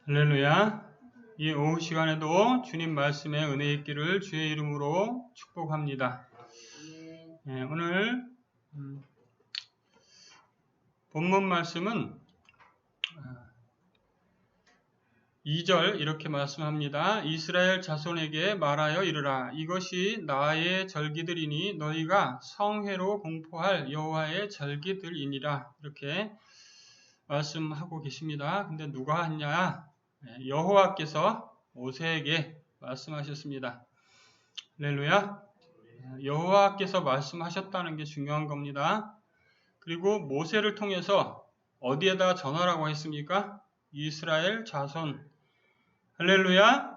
할렐루야. 이 오후 시간에도 주님 말씀의 은혜 있기를 주의 이름으로 축복합니다. 오늘 본문 말씀은 2절 이렇게 말씀합니다. 이스라엘 자손에게 말하여 이르라. 이것이 나의 절기들이니 너희가 성회로 공포할 여호와의 절기들이니라. 이렇게 말씀하고 계십니다. 근데 누가 했냐? 여호와께서 모세에게 말씀하셨습니다. 할렐루야. 여호와께서 말씀하셨다는 게 중요한 겁니다. 그리고 모세를 통해서 어디에다 전하라고 했습니까? 이스라엘 자손. 할렐루야.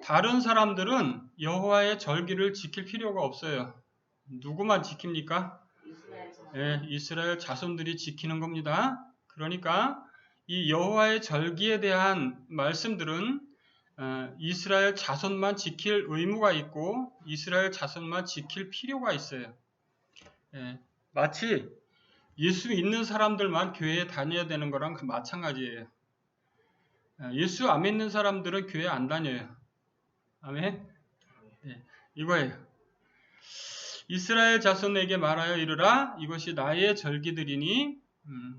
다른 사람들은 여호와의 절기를 지킬 필요가 없어요. 누구만 지킵니까? 이스라엘 자손들이 지키는 겁니다. 그러니까 이 여호와의 절기에 대한 말씀들은 이스라엘 자손만 지킬 의무가 있고 이스라엘 자손만 지킬 필요가 있어요. 마치 예수 믿는 사람들만 교회에 다녀야 되는 거랑 마찬가지예요. 예수 안 믿는 사람들은 교회 안 다녀요. 아멘? 이거예요. 이스라엘 자손에게 말하여 이르라. 이것이 나의 절기들이니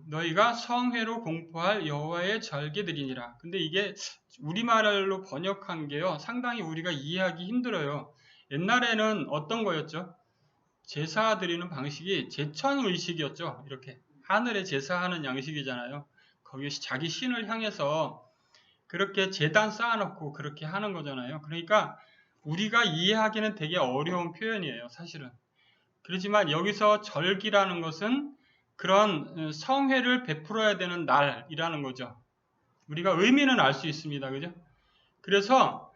너희가 성회로 공포할 여호와의 절기들이니라. 근데 이게 우리말로 번역한 게요, 상당히 우리가 이해하기 힘들어요. 옛날에는 어떤 거였죠? 제사 드리는 방식이 제천의식이었죠. 이렇게 하늘에 제사하는 양식이잖아요. 거기에 자기 신을 향해서 그렇게 제단 쌓아놓고 그렇게 하는 거잖아요. 그러니까 우리가 이해하기는 되게 어려운 표현이에요, 사실은. 그렇지만 여기서 절기라는 것은 그런 성회를 베풀어야 되는 날이라는 거죠. 우리가 의미는 알 수 있습니다. 그죠? 그래서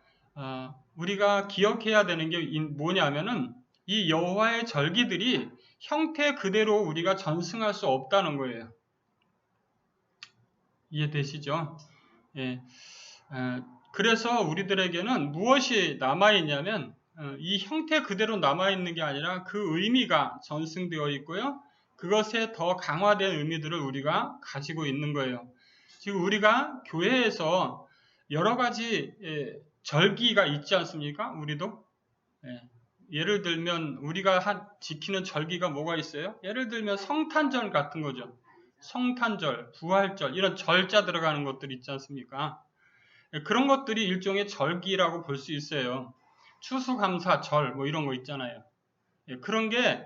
우리가 기억해야 되는 게 뭐냐면은 이 여호와의 절기들이 형태 그대로 우리가 전승할 수 없다는 거예요. 이해되시죠? 예. 그래서 우리들에게는 무엇이 남아있냐면 이 형태 그대로 남아있는 게 아니라 그 의미가 전승되어 있고요. 그것에 더 강화된 의미들을 우리가 가지고 있는 거예요. 지금 우리가 교회에서 여러 가지 절기가 있지 않습니까? 우리도. 예를 들면 우리가 지키는 절기가 뭐가 있어요? 예를 들면 성탄절 같은 거죠. 성탄절, 부활절 이런 절자 들어가는 것들 있지 않습니까? 그런 것들이 일종의 절기라고 볼 수 있어요. 추수감사절 뭐 이런 거 있잖아요. 그런 게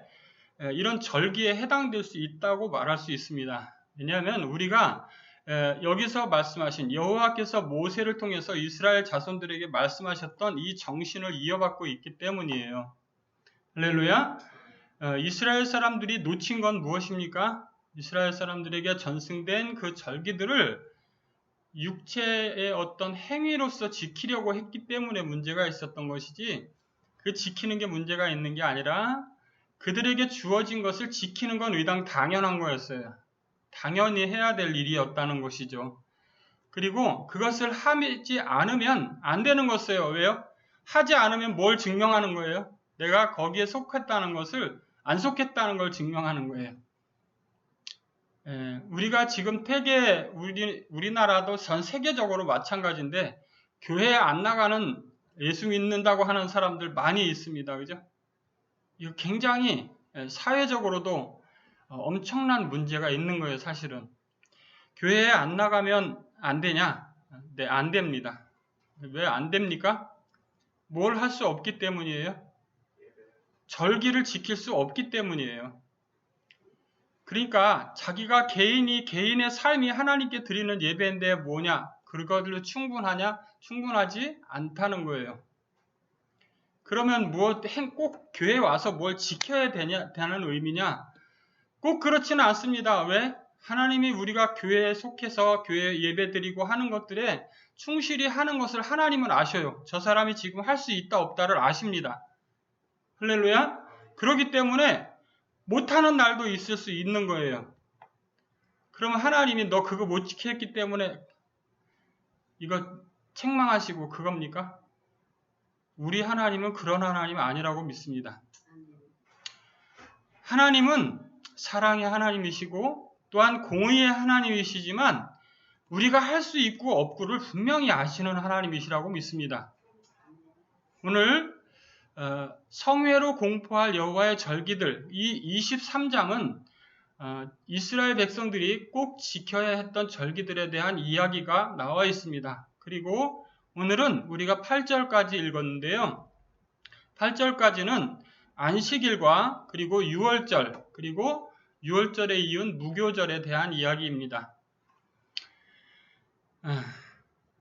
이런 절기에 해당될 수 있다고 말할 수 있습니다. 왜냐하면 우리가 여기서 말씀하신 여호와께서 모세를 통해서 이스라엘 자손들에게 말씀하셨던 이 정신을 이어받고 있기 때문이에요. 할렐루야. 이스라엘 사람들이 놓친 건 무엇입니까? 이스라엘 사람들에게 전승된 그 절기들을 육체의 어떤 행위로서 지키려고 했기 때문에 문제가 있었던 것이지, 그 지키는 게 문제가 있는 게 아니라 그들에게 주어진 것을 지키는 건 의당 당연한 거였어요. 당연히 해야 될 일이었다는 것이죠. 그리고 그것을 하지 않으면 안 되는 것이에요. 왜요? 하지 않으면 뭘 증명하는 거예요? 내가 거기에 속했다는 것을 안 속했다는 걸 증명하는 거예요. 우리가 지금 되게 우리나라도 전 세계적으로 마찬가지인데 교회에 안 나가는 예수 믿는다고 하는 사람들 많이 있습니다. 그죠? 이거 굉장히 사회적으로도 엄청난 문제가 있는 거예요, 사실은. 교회에 안 나가면 안 되냐? 네, 안 됩니다. 왜 안 됩니까? 뭘 할 수 없기 때문이에요. 절기를 지킬 수 없기 때문이에요. 그러니까 자기가 개인의 삶이 하나님께 드리는 예배인데 뭐냐? 그것들로 충분하냐? 충분하지 않다는 거예요. 그러면 꼭 교회에 와서 뭘 지켜야 되는 의미냐? 꼭 그렇지는 않습니다. 왜? 하나님이 우리가 교회에 속해서 교회 예배 드리고 하는 것들에 충실히 하는 것을 하나님은 아셔요. 저 사람이 지금 할 수 있다 없다를 아십니다. 할렐루야? 그렇기 때문에 못하는 날도 있을 수 있는 거예요. 그러면 하나님이 너 그거 못 지켰기 때문에 이거 책망하시고 그겁니까? 우리 하나님은 그런 하나님 아니라고 믿습니다. 하나님은 사랑의 하나님이시고 또한 공의의 하나님이시지만 우리가 할 수 있고 없고를 분명히 아시는 하나님이시라고 믿습니다. 오늘 성회로 공포할 여호와의 절기들, 이 23장은 이스라엘 백성들이 꼭 지켜야 했던 절기들에 대한 이야기가 나와 있습니다. 그리고 오늘은 우리가 8절까지 읽었는데요. 8절까지는 안식일과 그리고 유월절, 그리고 유월절에 이은 무교절에 대한 이야기입니다.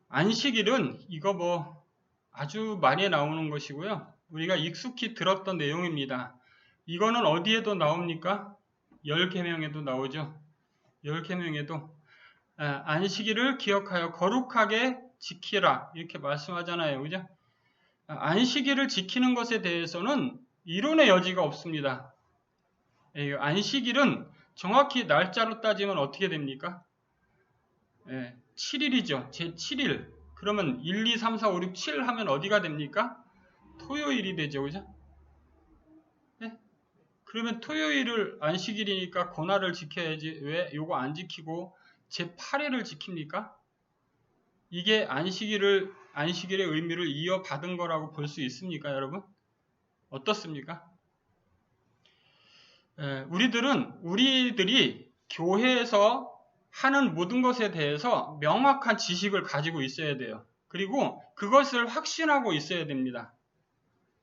안식일은 이거 아주 많이 나오는 것이고요. 우리가 익숙히 들었던 내용입니다. 이거는 어디에도 나옵니까? 10계명에도 나오죠. 10계명에도 안식일을 기억하여 거룩하게 지키라 이렇게 말씀하잖아요. 그죠? 안식일을 지키는 것에 대해서는 이론의 여지가 없습니다. 안식일은 정확히 날짜로 따지면 어떻게 됩니까? 7일이죠. 제7일. 그러면 1, 2, 3, 4, 5, 6, 7 하면 어디가 됩니까? 토요일이 되죠. 그죠? 네? 그러면 토요일을 안식일이니까 고날을 지켜야지 왜 요거 안 지키고 제8일을 지킵니까? 이게 안식일의 의미를 이어받은 거라고 볼 수 있습니까, 여러분? 어떻습니까? 우리들이 교회에서 하는 모든 것에 대해서 명확한 지식을 가지고 있어야 돼요. 그리고 그것을 확신하고 있어야 됩니다.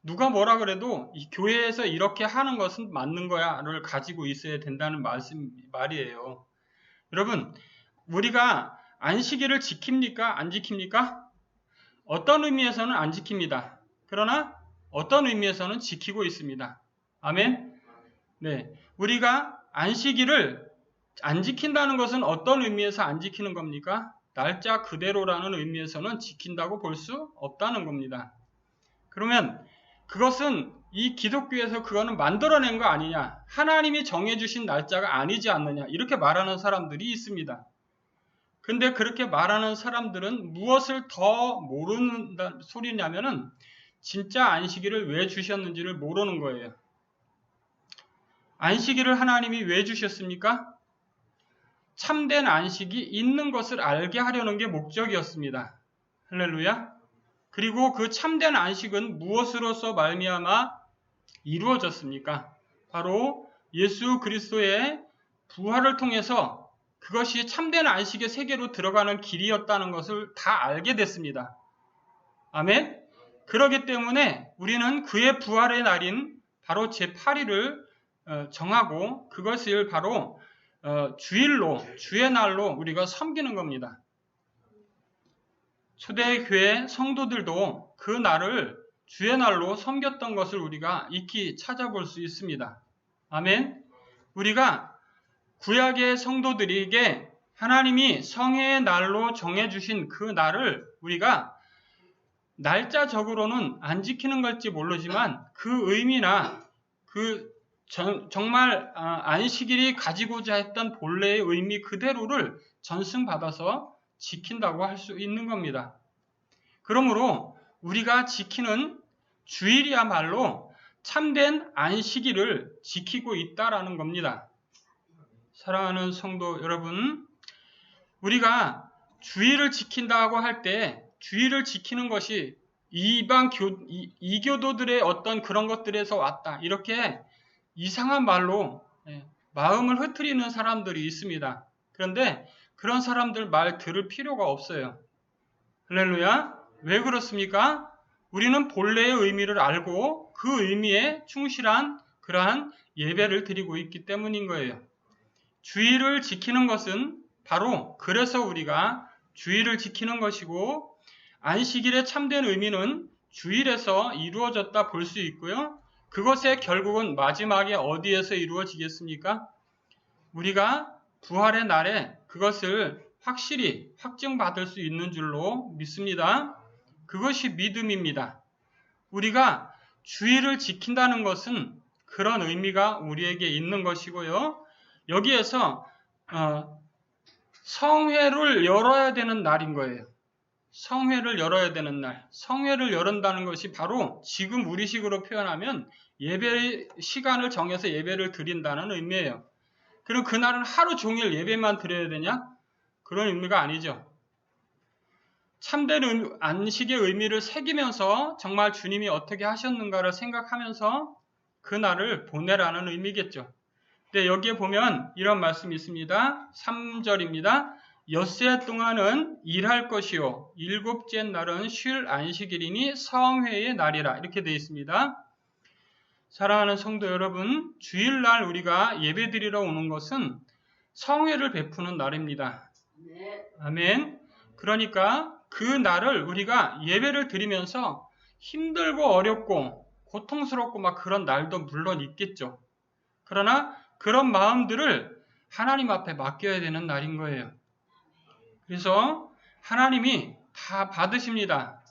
누가 뭐라 그래도 이 교회에서 이렇게 하는 것은 맞는 거야를 가지고 있어야 된다는 말이에요. 여러분, 우리가 안식일을 지킵니까? 안 지킵니까? 어떤 의미에서는 안 지킵니다. 그러나 어떤 의미에서는 지키고 있습니다. 아멘? 네. 우리가 안식일을 안 지킨다는 것은 어떤 의미에서 안 지키는 겁니까? 날짜 그대로라는 의미에서는 지킨다고 볼 수 없다는 겁니다. 그러면 그것은 이 기독교에서 그거는 만들어낸 거 아니냐? 하나님이 정해주신 날짜가 아니지 않느냐? 이렇게 말하는 사람들이 있습니다. 근데 그렇게 말하는 사람들은 무엇을 더 모르는 소리냐면은 진짜 안식일을 왜 주셨는지를 모르는 거예요. 안식일을 하나님이 왜 주셨습니까? 참된 안식이 있는 것을 알게 하려는 게 목적이었습니다. 할렐루야. 그리고 그 참된 안식은 무엇으로서 말미암아 이루어졌습니까? 바로 예수 그리스도의 부활을 통해서 그것이 참된 안식의 세계로 들어가는 길이었다는 것을 다 알게 됐습니다. 아멘? 그렇기 때문에 우리는 그의 부활의 날인 바로 제8일을 정하고 그것을 바로 주일로, 주의 날로 우리가 섬기는 겁니다. 초대교회 성도들도 그 날을 주의 날로 섬겼던 것을 우리가 익히 찾아볼 수 있습니다. 아멘. 우리가 구약의 성도들에게 하나님이 성회의 날로 정해주신 그 날을 우리가 날짜적으로는 안 지키는 걸지 모르지만 그 의미나 그 정말 안식일이 가지고자 했던 본래의 의미 그대로를 전승받아서 지킨다고 할 수 있는 겁니다. 그러므로 우리가 지키는 주일이야말로 참된 안식일을 지키고 있다라는 겁니다. 사랑하는 성도 여러분, 우리가 주일을 지킨다고 할 때 주일을 지키는 것이 이교도들의 어떤 그런 것들에서 왔다. 이렇게 이상한 말로 마음을 흐트리는 사람들이 있습니다. 그런데 그런 사람들 말 들을 필요가 없어요. 할렐루야. 왜 그렇습니까? 우리는 본래의 의미를 알고 그 의미에 충실한 그러한 예배를 드리고 있기 때문인 거예요. 주일을 지키는 것은 바로 그래서 우리가 주일을 지키는 것이고 안식일의 참된 의미는 주일에서 이루어졌다 볼 수 있고요. 그것의 결국은 마지막에 어디에서 이루어지겠습니까? 우리가 부활의 날에 그것을 확실히 확증받을 수 있는 줄로 믿습니다. 그것이 믿음입니다. 우리가 주일을 지킨다는 것은 그런 의미가 우리에게 있는 것이고요. 여기에서 성회를 열어야 되는 날인 거예요. 성회를 열어야 되는 날. 성회를 열은다는 것이 바로 지금 우리식으로 표현하면 예배의 시간을 정해서 예배를 드린다는 의미예요. 그럼 그날은 하루 종일 예배만 드려야 되냐? 그런 의미가 아니죠. 참된 안식의 의미를 새기면서 정말 주님이 어떻게 하셨는가를 생각하면서 그 날을 보내라는 의미겠죠. 근데 여기에 보면 이런 말씀이 있습니다. 3절입니다. 엿새 동안은 일할 것이요 일곱째 날은 쉴 안식일이니 성회의 날이라 이렇게 되어 있습니다. 사랑하는 성도 여러분, 주일날 우리가 예배드리러 오는 것은 성회를 베푸는 날입니다. 아멘. 그러니까 그 날을 우리가 예배를 드리면서 힘들고 어렵고 고통스럽고 막 그런 날도 물론 있겠죠. 그러나 그런 마음들을 하나님 앞에 맡겨야 되는 날인 거예요. 그래서 하나님이 다 받으십니다.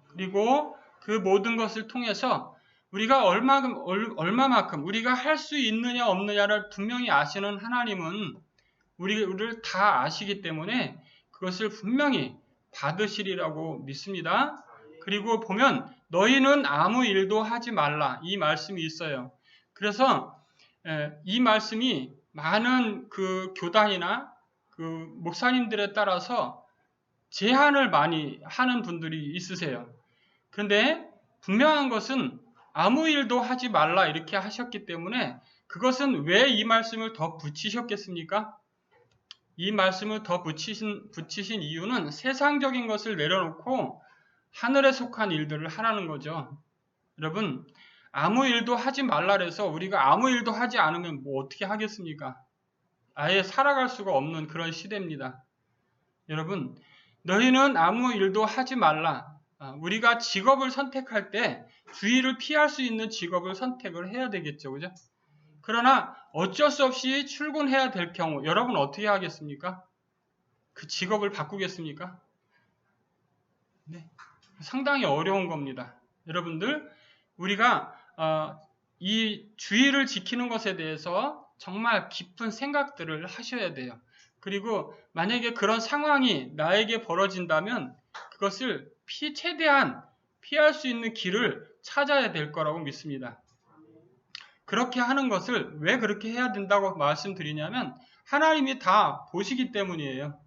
그리고 그 모든 것을 통해서 우리가 얼마만큼 우리가 할 수 있느냐 없느냐를 분명히 아시는 하나님은 우리를 다 아시기 때문에 그것을 분명히 받으시리라고 믿습니다. 그리고 보면 너희는 아무 일도 하지 말라 이 말씀이 있어요. 그래서 이 말씀이 많은 그 교단이나 그 목사님들에 따라서 제한을 많이 하는 분들이 있으세요. 그런데 분명한 것은 아무 일도 하지 말라 이렇게 하셨기 때문에 그것은 왜 이 말씀을 더 붙이셨겠습니까? 이 말씀을 더 붙이신 이유는 세상적인 것을 내려놓고 하늘에 속한 일들을 하라는 거죠. 여러분, 아무 일도 하지 말라 그래서 우리가 아무 일도 하지 않으면 뭐 어떻게 하겠습니까? 아예 살아갈 수가 없는 그런 시대입니다. 여러분, 너희는 아무 일도 하지 말라. 우리가 직업을 선택할 때 주의를 피할 수 있는 직업을 선택을 해야 되겠죠. 그죠? 그러나 어쩔 수 없이 출근해야 될 경우 여러분 어떻게 하겠습니까? 그 직업을 바꾸겠습니까? 네, 상당히 어려운 겁니다. 여러분들 우리가 이 주의를 지키는 것에 대해서 정말 깊은 생각들을 하셔야 돼요. 그리고 만약에 그런 상황이 나에게 벌어진다면 그것을 최대한 피할 수 있는 길을 찾아야 될 거라고 믿습니다. 그렇게 하는 것을 왜 그렇게 해야 된다고 말씀드리냐면 하나님이 다 보시기 때문이에요.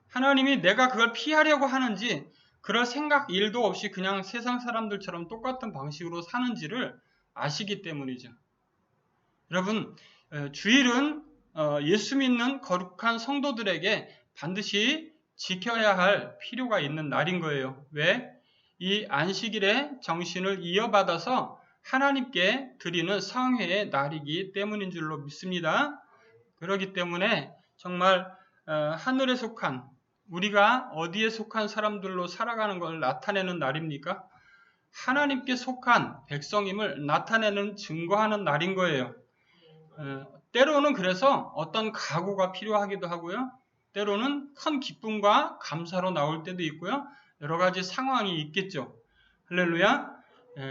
하나님이 내가 그걸 피하려고 하는지 그럴 생각 일도 없이 그냥 세상 사람들처럼 똑같은 방식으로 사는지를 아시기 때문이죠. 여러분, 주일은 예수 믿는 거룩한 성도들에게 반드시 지켜야 할 필요가 있는 날인 거예요. 왜? 이 안식일의 정신을 이어받아서 하나님께 드리는 성회의 날이기 때문인 줄로 믿습니다. 그렇기 때문에 정말 하늘에 속한 우리가 어디에 속한 사람들로 살아가는 것을 나타내는 날입니까? 하나님께 속한 백성임을 나타내는 증거하는 날인 거예요. 때로는 그래서 어떤 각오가 필요하기도 하고요. 때로는 큰 기쁨과 감사로 나올 때도 있고요. 여러 가지 상황이 있겠죠. 할렐루야.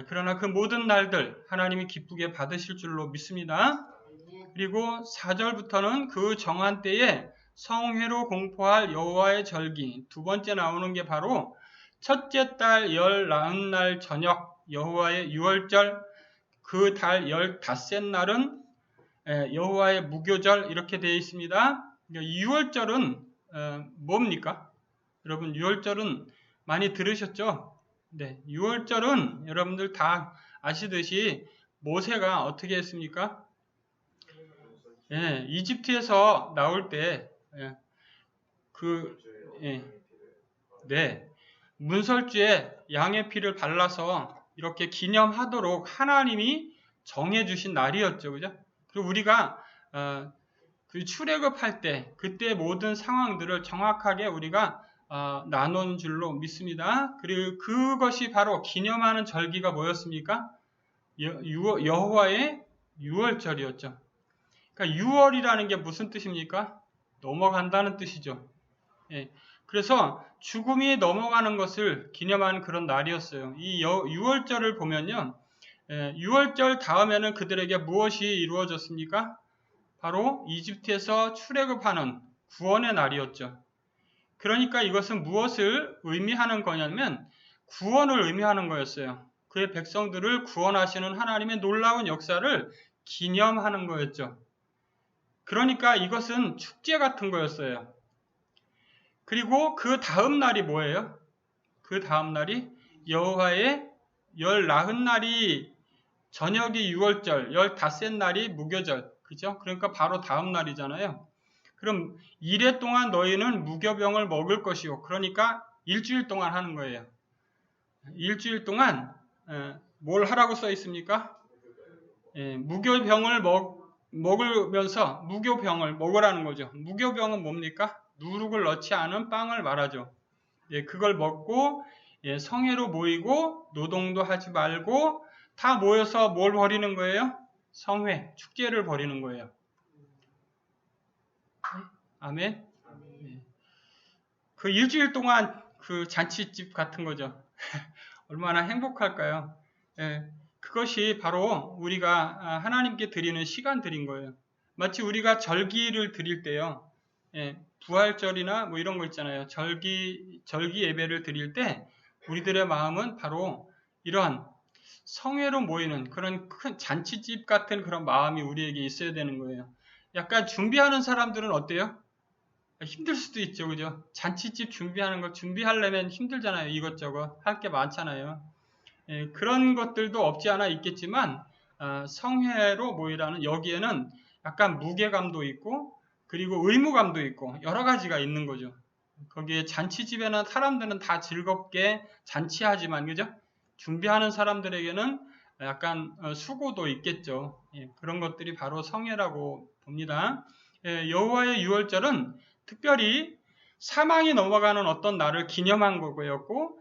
그러나 그 모든 날들 하나님이 기쁘게 받으실 줄로 믿습니다. 그리고 4절부터는 그 정한 때에 성회로 공포할 여호와의 절기 두 번째 나오는 게 바로 첫째 달 열 나은 날 저녁 여호와의 유월절 그 달 15날은 여호와의 무교절 이렇게 되어 있습니다. 유월절은 뭡니까? 여러분 유월절은 많이 들으셨죠? 네, 유월절은 여러분들 다 아시듯이 모세가 어떻게 했습니까? 이집트에서 나올 때 문설주에 양의 피를 발라서 이렇게 기념하도록 하나님이 정해주신 날이었죠, 그죠? 그리고 우리가 그 출애굽할 때 그때 모든 상황들을 정확하게 우리가 나눈 줄로 믿습니다. 그리고 그것이 바로 기념하는 절기가 뭐였습니까? 여호와의 유월절이었죠. 그러니까 유월이라는 게 무슨 뜻입니까? 넘어간다는 뜻이죠. 그래서 죽음이 넘어가는 것을 기념하는 그런 날이었어요. 이 유월절을 보면요. 유월절 다음에는 그들에게 무엇이 이루어졌습니까? 바로 이집트에서 출애굽하는 구원의 날이었죠. 그러니까 이것은 무엇을 의미하는 거냐면 구원을 의미하는 거였어요. 그의 백성들을 구원하시는 하나님의 놀라운 역사를 기념하는 거였죠. 그러니까 이것은 축제 같은 거였어요. 그리고 그 다음 날이 뭐예요? 그 다음 날이 여호와의 열 나흔 날이 저녁이 유월절, 15날이 무교절. 그죠? 그러니까 바로 다음 날이잖아요. 그럼 이래 동안 너희는 무교병을 먹을 것이요. 그러니까 일주일 동안 하는 거예요. 일주일 동안 뭘 하라고 써 있습니까? 무교병을 먹으면서 무교병을 먹으라는 거죠. 무교병은 뭡니까? 누룩을 넣지 않은 빵을 말하죠. 그걸 먹고 성회로 모이고 노동도 하지 말고 다 모여서 뭘 벌이는 거예요? 성회, 축제를 벌이는 거예요. 아멘. 그 일주일 동안 그 잔치집 같은 거죠. 얼마나 행복할까요? 그것이 바로 우리가 하나님께 드리는 시간들인 거예요. 마치 우리가 절기를 드릴 때요. 부활절이나 뭐 이런 거 있잖아요. 절기 예배를 드릴 때 우리들의 마음은 바로 이러한 성회로 모이는 그런 큰 잔치집 같은 그런 마음이 우리에게 있어야 되는 거예요. 약간 준비하는 사람들은 어때요? 힘들 수도 있죠. 그죠? 잔치집 준비하는 걸 준비하려면 힘들잖아요. 이것저것 할 게 많잖아요. 그런 것들도 없지 않아 있겠지만 성회로 모이라는 여기에는 약간 무게감도 있고 그리고 의무감도 있고 여러 가지가 있는 거죠. 거기에 잔치집에는 사람들은 다 즐겁게 잔치하지만 그죠? 준비하는 사람들에게는 약간 수고도 있겠죠. 그런 것들이 바로 성회라고 봅니다. 여호와의 유월절은 특별히 사망이 넘어가는 어떤 날을 기념한 거였고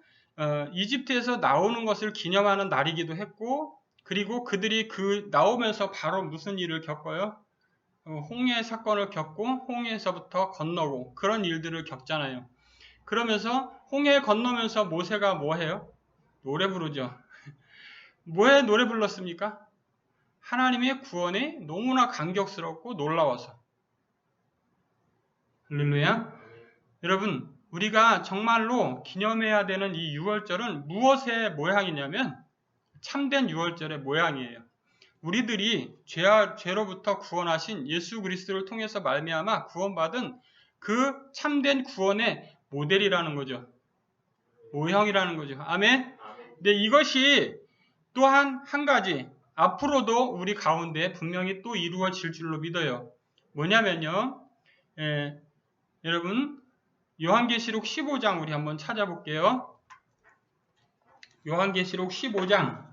이집트에서 나오는 것을 기념하는 날이기도 했고 그리고 그들이 나오면서 바로 무슨 일을 겪어요? 홍해 사건을 겪고 홍해에서부터 건너고 그런 일들을 겪잖아요. 그러면서 홍해 건너면서 모세가 뭐 해요? 노래 부르죠. 뭐에 노래 불렀습니까? 하나님의 구원이 너무나 감격스럽고 놀라워서. 할렐루야. 여러분, 우리가 정말로 기념해야 되는 이 유월절은 무엇의 모양이냐면 참된 유월절의 모양이에요. 우리들이 죄로부터 구원하신 예수 그리스도를 통해서 말미암아 구원받은 그 참된 구원의 모델이라는 거죠. 모형이라는 거죠. 아멘. 근데 이것이 또한 한 가지 앞으로도 우리 가운데 분명히 또 이루어질 줄로 믿어요. 뭐냐면요. 여러분 요한계시록 15장 우리 한번 찾아볼게요. 요한계시록 15장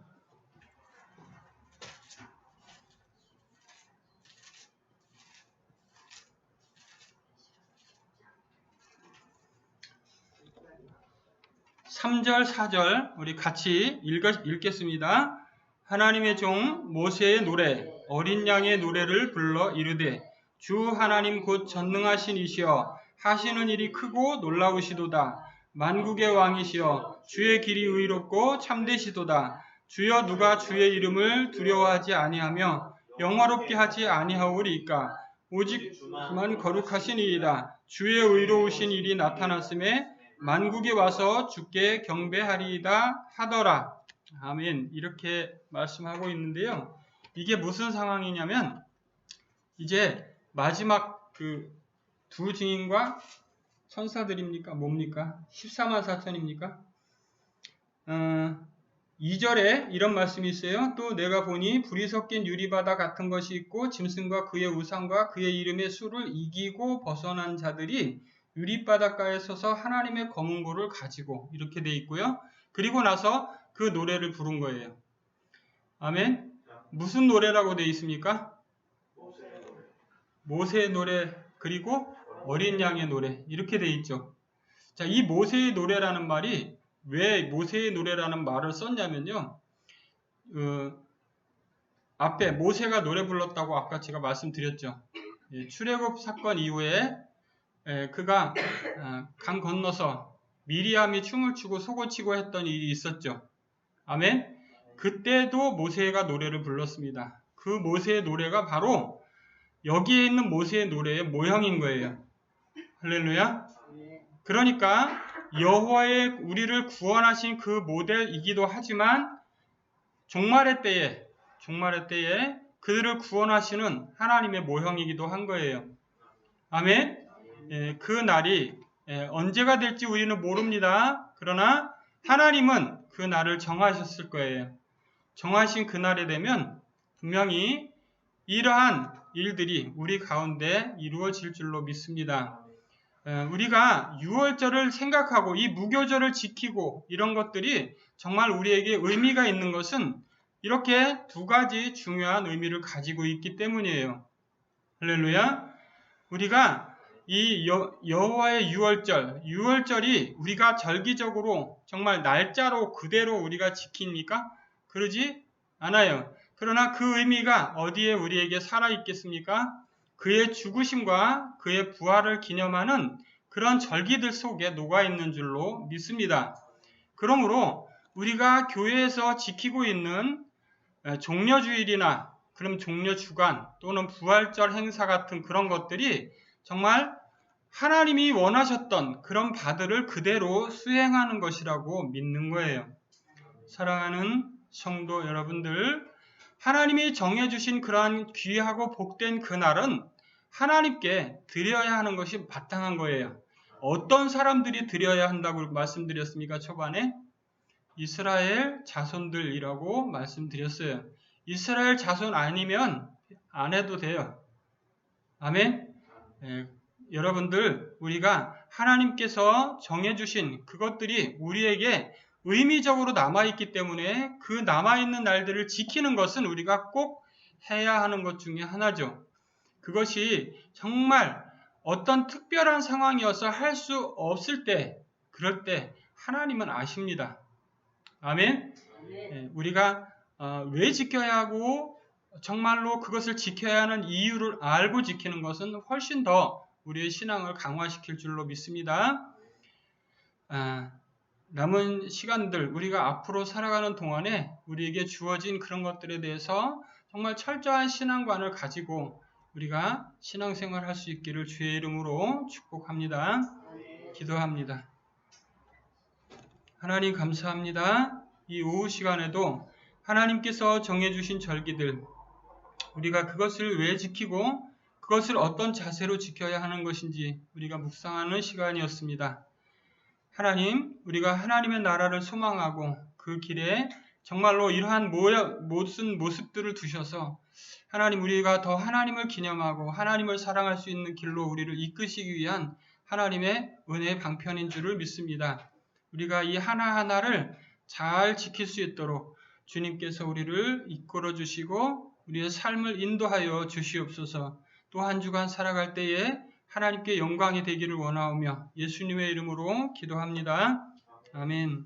3절, 4절 우리 같이 읽겠습니다. 하나님의 종 모세의 노래, 어린 양의 노래를 불러 이르되 주 하나님 곧 전능하신 이시여 하시는 일이 크고 놀라우시도다. 만국의 왕이시여 주의 길이 의롭고 참되시도다. 주여 누가 주의 이름을 두려워하지 아니하며 영화롭게 하지 아니하오리이까. 오직 그만 거룩하신 이이다. 주의 의로우신 일이 나타났음에 만국에 와서 주께 경배하리이다 하더라. 아멘. 이렇게 말씀하고 있는데요. 이게 무슨 상황이냐면 이제 마지막 그 두 증인과 천사들입니까? 뭡니까? 14만 4천입니까? 2절에 이런 말씀이 있어요. 또 내가 보니 불이 섞인 유리바다 같은 것이 있고 짐승과 그의 우상과 그의 이름의 수를 이기고 벗어난 자들이 유리바닷가에 서서 하나님의 검은고를 가지고 이렇게 돼 있고요. 그리고 나서 그 노래를 부른 거예요. 아멘. 무슨 노래라고 돼 있습니까? 모세의 노래 그리고 어린 양의 노래 이렇게 돼 있죠. 자, 이 모세의 노래라는 말이 왜 모세의 노래라는 말을 썼냐면요. 앞에 모세가 노래 불렀다고 아까 제가 말씀드렸죠. 출애굽 사건 이후에 그가 강 건너서 미리암이 춤을 추고 소고 치고 했던 일이 있었죠. 아멘. 그때도 모세가 노래를 불렀습니다. 그 모세의 노래가 바로 여기에 있는 모세의 노래의 모형인 거예요. 할렐루야. 그러니까 여호와의 우리를 구원하신 그 모델이기도 하지만 종말의 때에 그들을 구원하시는 하나님의 모형이기도 한 거예요. 아멘. 그 날이 언제가 될지 우리는 모릅니다. 그러나 하나님은 그 날을 정하셨을 거예요. 정하신 그 날이 되면 분명히 이러한 일들이 우리 가운데 이루어질 줄로 믿습니다. 우리가 유월절을 생각하고 이 무교절을 지키고 이런 것들이 정말 우리에게 의미가 있는 것은 이렇게 두 가지 중요한 의미를 가지고 있기 때문이에요. 할렐루야. 우리가 이 여호와의 유월절이 우리가 절기적으로 정말 날짜로 그대로 우리가 지킵니까? 그러지 않아요. 그러나 그 의미가 어디에 우리에게 살아있겠습니까? 그의 죽으심과 그의 부활을 기념하는 그런 절기들 속에 녹아있는 줄로 믿습니다. 그러므로 우리가 교회에서 지키고 있는 종려주일이나 그럼 종려주간 또는 부활절 행사 같은 그런 것들이 정말 하나님이 원하셨던 그런 바들을 그대로 수행하는 것이라고 믿는 거예요. 사랑하는 성도 여러분들, 하나님이 정해주신 그러한 귀하고 복된 그날은 하나님께 드려야 하는 것이 바탕한 거예요. 어떤 사람들이 드려야 한다고 말씀드렸습니까? 초반에 이스라엘 자손들이라고 말씀드렸어요. 이스라엘 자손 아니면 안 해도 돼요. 아멘. 여러분들, 우리가 하나님께서 정해주신 그것들이 우리에게 의미적으로 남아있기 때문에 그 남아있는 날들을 지키는 것은 우리가 꼭 해야 하는 것 중에 하나죠. 그것이 정말 어떤 특별한 상황이어서 할 수 없을 때, 그럴 때 하나님은 아십니다. 아멘. 우리가 왜 지켜야 하고 정말로 그것을 지켜야 하는 이유를 알고 지키는 것은 훨씬 더 우리의 신앙을 강화시킬 줄로 믿습니다. 남은 시간들 우리가 앞으로 살아가는 동안에 우리에게 주어진 그런 것들에 대해서 정말 철저한 신앙관을 가지고 우리가 신앙생활 할 수 있기를 주의 이름으로 축복합니다. 기도합니다. 하나님 감사합니다. 이 오후 시간에도 하나님께서 정해주신 절기들 우리가 그것을 왜 지키고 그것을 어떤 자세로 지켜야 하는 것인지 우리가 묵상하는 시간이었습니다. 하나님, 우리가 하나님의 나라를 소망하고 그 길에 정말로 이러한 모든 모습들을 두셔서 하나님 우리가 더 하나님을 기념하고 하나님을 사랑할 수 있는 길로 우리를 이끄시기 위한 하나님의 은혜의 방편인 줄을 믿습니다. 우리가 이 하나하나를 잘 지킬 수 있도록 주님께서 우리를 이끌어 주시고 우리의 삶을 인도하여 주시옵소서. 또 한 주간 살아갈 때에 하나님께 영광이 되기를 원하오며 예수님의 이름으로 기도합니다. 아멘.